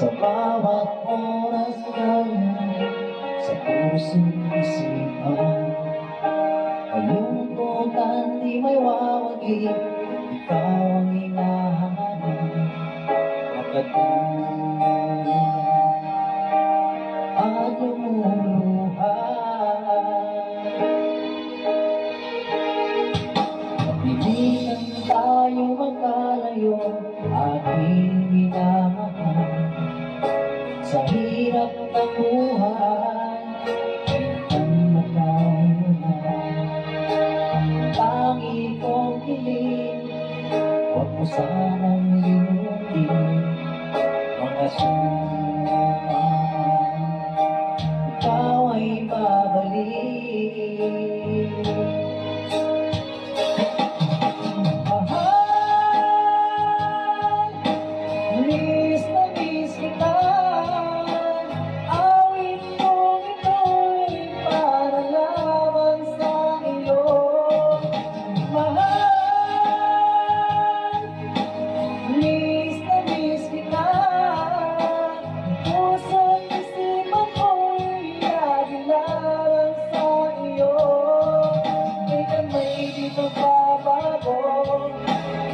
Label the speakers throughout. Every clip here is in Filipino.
Speaker 1: Sa bawat oras lang sa pusong isipan, kalungkutan di may wawagi, ikaw ang hinahanap, nakatulog at lumuluhan. Napilitan tayo magkalayo, aking minamahal. Sa hirap ng buhay, kailan magkahiwalay. Tangi kong hiling, huwag mo sanang limutin mga sumpang ikaw ay babalik. Miss na miss kita, awit kong ito'y para lamang sa iyo. Mahal, miss na miss kita, puso't isipan ko'y lagi lamang sa iyo. Kailan may di magbabago,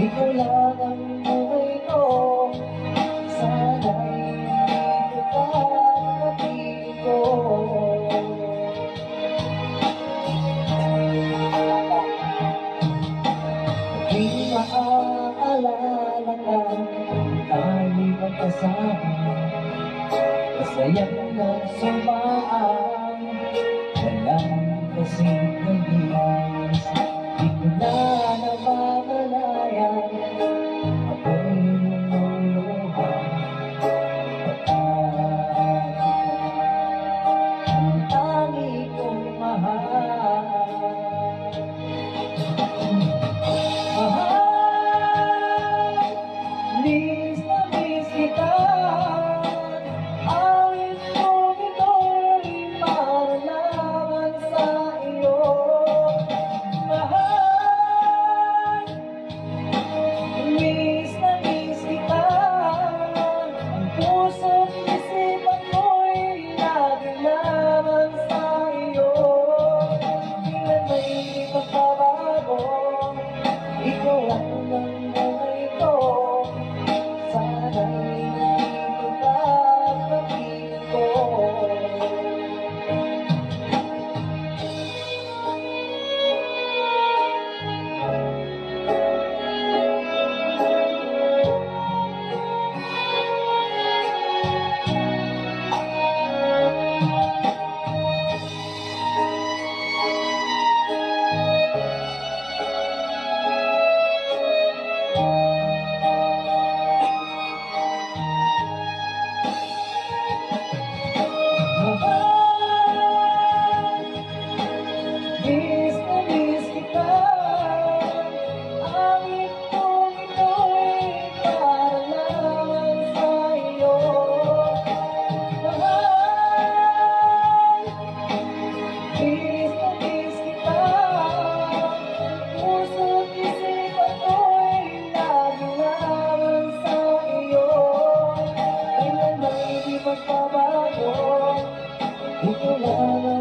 Speaker 1: ikaw lang ang buhay ko. Sana'y hindi ka napigo. Aking maaalala ka, tayo'y magkasama, masayang nagsumbaan, walang kasing nagis. Di ko na namamalayan, ako'y lumuluha. Ang tangi kong mahal, miss na miss kita, awit kong ito'y para lamang sa iyo. Mahal, miss na miss kita, ang puso't isipan ko'y lagi lamang sa iyo. Kailan may magbabago, ikaw ang buhay ko. Sana'y nandito ka napigo. Miss na miss kita, awit kong ito'y para lamang sa iyo. Mahal, miss na miss kita, puso't isipan ko'y lagi lamang sa iyo. Kailan may di magbabago, ikaw lang